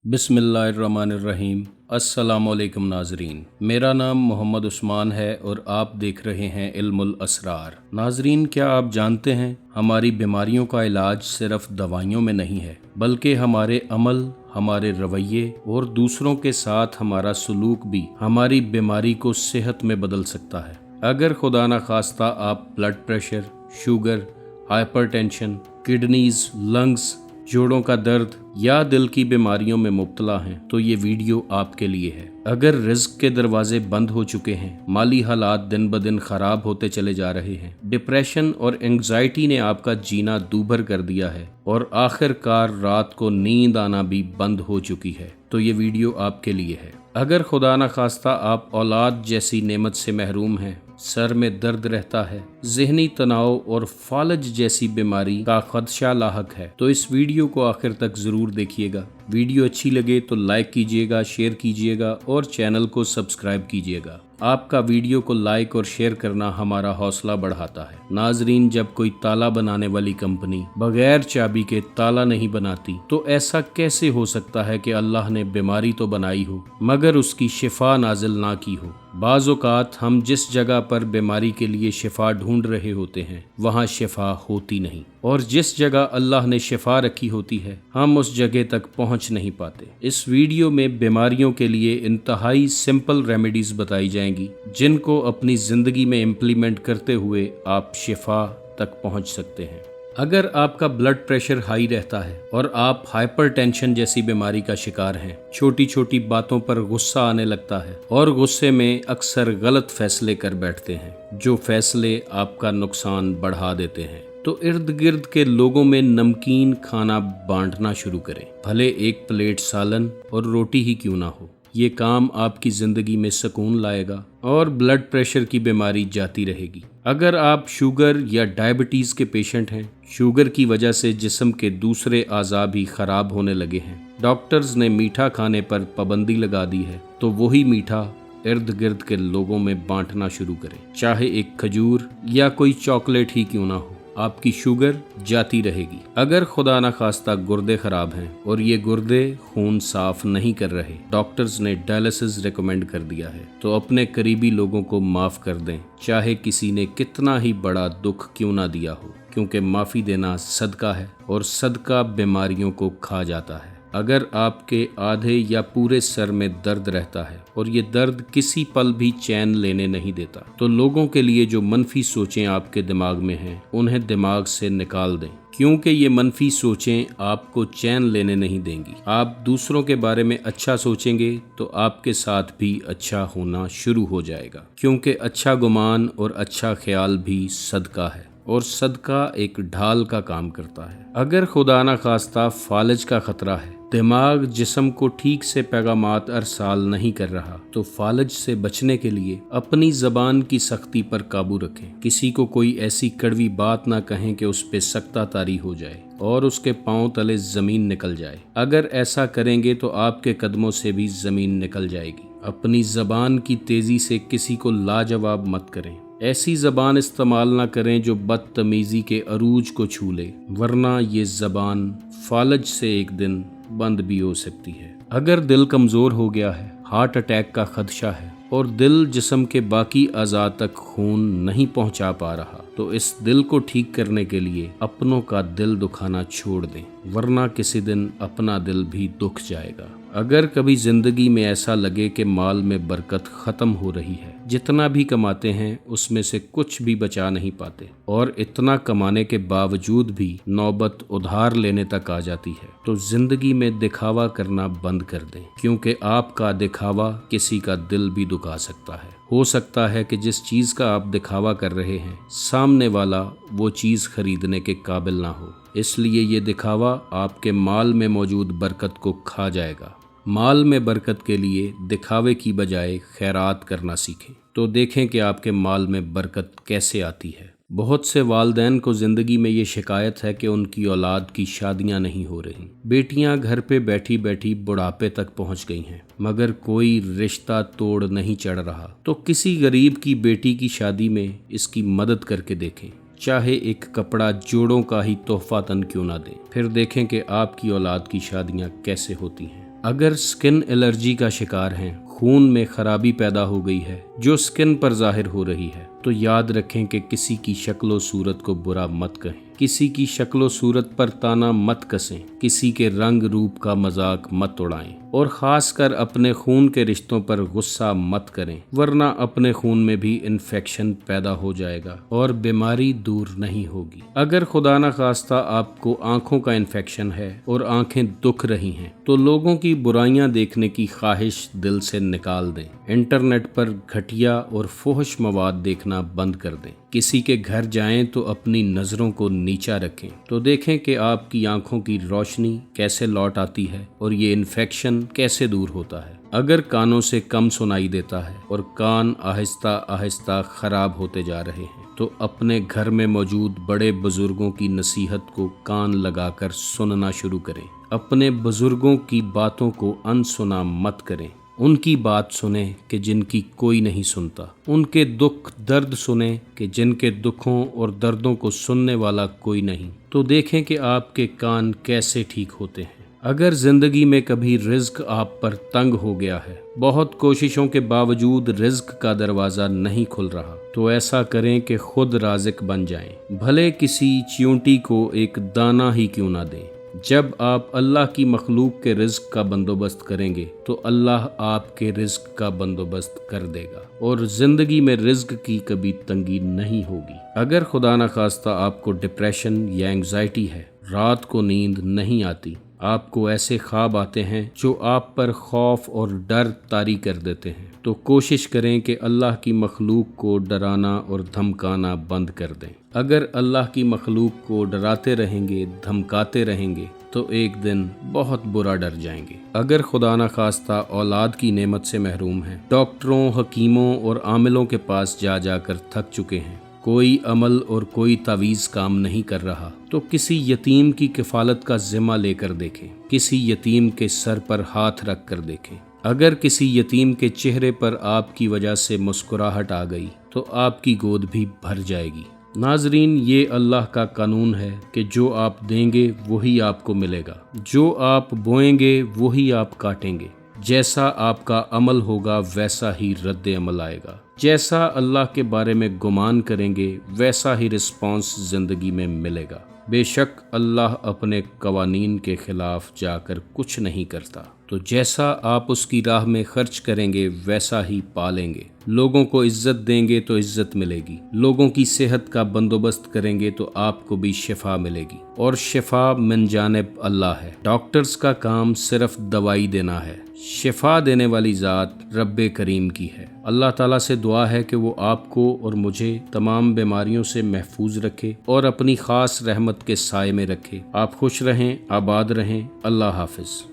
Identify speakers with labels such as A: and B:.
A: बिस्मिल्लाहिर्रहमानिर्रहीम। अस्सलामुअलैकुम नाजरीन, मेरा नाम मोहम्मद उस्मान है और आप देख रहे हैं इल्मुल असरार। नाजरीन, क्या आप जानते हैं हमारी बीमारियों का इलाज सिर्फ दवाइयों में नहीं है, बल्कि हमारे अमल, हमारे रवैये और दूसरों के साथ हमारा सलूक भी हमारी बीमारी को सेहत में बदल सकता है। अगर खुदा न खास्ता आप blood pressure, sugar, hypertension, kidneys, lungs, जोड़ों का दर्द या दिल की बीमारियों में मुब्तला हैं तो ये वीडियो आपके लिए है। अगर रिज्क के दरवाजे बंद हो चुके हैं, माली हालात दिन ब दिन खराब होते चले जा रहे हैं, डिप्रेशन और एंग्जाइटी ने आपका जीना दूभर कर दिया है और आखिरकार रात को नींद आना भी बंद हो चुकी है, तो ये वीडियो आपके लिए है। अगर खुदा न खास्ता आप औलाद जैसी नेमत से महरूम हैं, सर में दर्द रहता है, ज़हनी तनाव और फालज जैसी बीमारी का खदशा लाहक है, तो इस वीडियो को आखिर तक ज़रूर देखिएगा। वीडियो अच्छी लगे तो लाइक कीजिएगा, शेयर कीजिएगा और चैनल को सब्सक्राइब कीजिएगा। आपका वीडियो को लाइक और शेयर करना हमारा हौसला बढ़ाता है। नाजरीन, जब कोई ताला बनाने वाली कंपनी बगैर चाबी के ताला नहीं बनाती तो ऐसा कैसे हो सकता है कि अल्लाह ने बीमारी तो बनाई हो मगर उसकी शिफा नाजिल ना की हो। बाज़ औक़ात हम जिस जगह पर बीमारी के लिए शिफा ढूंढ रहे होते हैं वहाँ शिफा होती नहीं, और जिस जगह अल्लाह ने शिफा रखी होती है हम उस जगह तक पहुँच नहीं पाते। इस वीडियो में बीमारियों के लिए इंतहाई सिंपल रेमेडीज बताई जाएंगी जिनको अपनी ज़िंदगी में इम्प्लीमेंट करते हुए आप शिफा तक पहुँच सकते हैं। अगर आपका ब्लड प्रेशर हाई रहता है और आप हाइपरटेंशन जैसी बीमारी का शिकार हैं, छोटी छोटी बातों पर गुस्सा आने लगता है और गुस्से में अक्सर गलत फैसले कर बैठते हैं जो फैसले आपका नुकसान बढ़ा देते हैं, तो इर्द गिर्द के लोगों में नमकीन खाना बांटना शुरू करें, भले एक प्लेट सालन और रोटी ही क्यों ना हो। ये काम आपकी ज़िंदगी में सुकून लाएगा और ब्लड प्रेशर की बीमारी जाती रहेगी। अगर आप शुगर या डायबिटीज़ के पेशेंट हैं, शुगर की वजह से जिस्म के दूसरे आज़ा भी ख़राब होने लगे हैं, डॉक्टर्स ने मीठा खाने पर पाबंदी लगा दी है, तो वही मीठा इर्द गिर्द के लोगों में बांटना शुरू करें, चाहे एक खजूर या कोई चॉकलेट ही क्यों ना हो। आपकी शुगर जाती रहेगी। अगर खुदा न खास्ता गुर्दे खराब हैं और ये गुर्दे खून साफ नहीं कर रहे, डॉक्टर्स ने डायलिसिस रेकमेंड कर दिया है, तो अपने करीबी लोगों को माफ़ कर दें, चाहे किसी ने कितना ही बड़ा दुख क्यों ना दिया हो, क्योंकि माफ़ी देना सदका है और सदका बीमारियों को खा जाता है। अगर आपके आधे या पूरे सर में दर्द रहता है और ये दर्द किसी पल भी चैन लेने नहीं देता, तो लोगों के लिए जो मनफी सोचें आपके दिमाग में हैं उन्हें दिमाग से निकाल दें, क्योंकि ये मनफी सोचें आपको चैन लेने नहीं देंगी। आप दूसरों के बारे में अच्छा सोचेंगे तो आपके साथ भी अच्छा होना शुरू हो जाएगा, क्योंकि अच्छा गुमान और अच्छा ख्याल भी सदका है और सदका एक ढाल का काम करता है। अगर खुदा न खास्ता फालज का खतरा है, दिमाग जिस्म को ठीक से पैगामात अरसाल नहीं कर रहा, तो फालज से बचने के लिए अपनी ज़बान की सख्ती पर काबू रखें। किसी को कोई ऐसी कड़वी बात ना कहें कि उस पे सख्ता तारी हो जाए और उसके पांव तले ज़मीन निकल जाए। अगर ऐसा करेंगे तो आपके कदमों से भी ज़मीन निकल जाएगी। अपनी ज़बान की तेज़ी से किसी को लाजवाब मत करें। ऐसी ज़बान इस्तेमाल ना करें जो बदतमीज़ी के अरूज को छू ले, वरना ये ज़बान फालज से एक दिन बंद भी हो सकती है। अगर दिल कमज़ोर हो गया है, हार्ट अटैक का खदशा है और दिल जिस्म के बाकी अज़ा तक खून नहीं पहुंचा पा रहा, तो इस दिल को ठीक करने के लिए अपनों का दिल दुखाना छोड़ दें, वरना किसी दिन अपना दिल भी दुख जाएगा। अगर कभी ज़िंदगी में ऐसा लगे कि माल में बरकत ख़त्म हो रही है, जितना भी कमाते हैं उसमें से कुछ भी बचा नहीं पाते और इतना कमाने के बावजूद भी नौबत उधार लेने तक आ जाती है, तो ज़िंदगी में दिखावा करना बंद कर दें, क्योंकि आपका दिखावा किसी का दिल भी दुखा सकता है। हो सकता है कि जिस चीज़ का आप दिखावा कर रहे हैं सामने वाला वो चीज़ खरीदने के काबिल ना हो, इसलिए ये दिखावा आपके माल में मौजूद बरकत को खा जाएगा। माल में बरकत के लिए दिखावे की बजाय खैरात करना सीखें, तो देखें कि आपके माल में बरकत कैसे आती है। बहुत से वालिदैन को ज़िंदगी में ये शिकायत है कि उनकी औलाद की शादियां नहीं हो रही। बेटियां घर पे बैठी बैठी बुढ़ापे तक पहुंच गई हैं, मगर कोई रिश्ता तोड़ नहीं चढ़ रहा। तो किसी गरीब की बेटी की शादी में इसकी मदद करके देखें, चाहे एक कपड़ा जोड़ों का ही तोहफा तन क्यों ना दें, फिर देखें कि आपकी औलाद की शादियां कैसे होती हैं। اگر سکن الرجی کا شکار ہیں، خون میں خرابی پیدا ہو گئی ہے جو سکن پر ظاہر ہو رہی ہے، تو یاد رکھیں کہ کسی کی شکل و صورت کو برا مت کہیں، کسی کی شکل و صورت پر تانا مت کسیں، کسی کے رنگ روپ کا مذاق مت اڑائیں، اور خاص کر اپنے خون کے رشتوں پر غصہ مت کریں، ورنہ اپنے خون میں بھی انفیکشن پیدا ہو جائے گا اور بیماری دور نہیں ہوگی۔ اگر خدا نخواستہ آپ کو آنکھوں کا انفیکشن ہے اور آنکھیں دکھ رہی ہیں، تو لوگوں کی برائیاں دیکھنے کی خواہش دل سے نکال دیں، انٹرنیٹ پر گھٹیا اور فحش مواد دیکھنا بند کر دیں۔ کسی کے گھر جائیں تو اپنی نظروں کو نیچا رکھیں، تو دیکھیں کہ آپ کی آنکھوں کی روشنی کیسے لوٹ آتی ہے اور یہ انفیکشن کیسے دور ہوتا ہے۔ اگر کانوں سے کم سنائی دیتا ہے اور کان آہستہ آہستہ خراب ہوتے جا رہے ہیں، تو اپنے گھر میں موجود بڑے بزرگوں کی نصیحت کو کان لگا کر سننا شروع کریں۔ اپنے بزرگوں کی باتوں کو انسنا مت کریں، ان کی بات سنیں کہ جن کی کوئی نہیں سنتا، ان کے دکھ درد سنیں کہ جن کے دکھوں اور دردوں کو سننے والا کوئی نہیں، تو دیکھیں کہ آپ کے کان کیسے ٹھیک ہوتے ہیں۔ اگر زندگی میں کبھی رزق آپ پر تنگ ہو گیا ہے، بہت کوششوں کے باوجود رزق کا دروازہ نہیں کھل رہا، تو ایسا کریں کہ خود رازق بن جائیں، بھلے کسی چیونٹی کو ایک دانہ ہی کیوں نہ دیں۔ جب آپ اللہ کی مخلوق کے رزق کا بندوبست کریں گے تو اللہ آپ کے رزق کا بندوبست کر دے گا، اور زندگی میں رزق کی کبھی تنگی نہیں ہوگی۔ اگر خدا نخواستہ آپ کو ڈپریشن یا انگزائٹی ہے، رات کو نیند نہیں آتی، آپ کو ایسے خواب آتے ہیں جو آپ پر خوف اور ڈر طاری کر دیتے ہیں، تو کوشش کریں کہ اللہ کی مخلوق کو ڈرانا اور دھمکانا بند کر دیں۔ اگر اللہ کی مخلوق کو ڈراتے رہیں گے، دھمکاتے رہیں گے، تو ایک دن بہت برا ڈر جائیں گے۔ اگر خدا نخواستہ اولاد کی نعمت سے محروم ہیں، ڈاکٹروں، حکیموں اور عاملوں کے پاس جا جا کر تھک چکے ہیں، کوئی عمل اور کوئی تعویذ کام نہیں کر رہا، تو کسی یتیم کی کفالت کا ذمہ لے کر دیکھیں، کسی یتیم کے سر پر ہاتھ رکھ کر دیکھیں۔ اگر کسی یتیم کے چہرے پر آپ کی وجہ سے مسکراہٹ آ گئی، تو آپ کی گود بھی بھر جائے گی۔ ناظرین، یہ اللہ کا قانون ہے کہ جو آپ دیں گے وہی آپ کو ملے گا، جو آپ بوئیں گے وہی آپ کاٹیں گے۔ جیسا آپ کا عمل ہوگا ویسا ہی رد عمل آئے گا، جیسا اللہ کے بارے میں گمان کریں گے ویسا ہی رسپانس زندگی میں ملے گا۔ بے شک اللہ اپنے قوانین کے خلاف جا کر کچھ نہیں کرتا، تو جیسا آپ اس کی راہ میں خرچ کریں گے ویسا ہی پالیں گے۔ لوگوں کو عزت دیں گے تو عزت ملے گی، لوگوں کی صحت کا بندوبست کریں گے تو آپ کو بھی شفا ملے گی، اور شفا من جانب اللہ ہے۔ ڈاکٹرز کا کام صرف دوائی دینا ہے، شفا دینے والی ذات رب کریم کی ہے۔ اللہ تعالیٰ سے دعا ہے کہ وہ آپ کو اور مجھے تمام بیماریوں سے محفوظ رکھے اور اپنی خاص رحمت کے سائے میں رکھے۔ آپ خوش رہیں، آباد رہیں۔ اللہ حافظ۔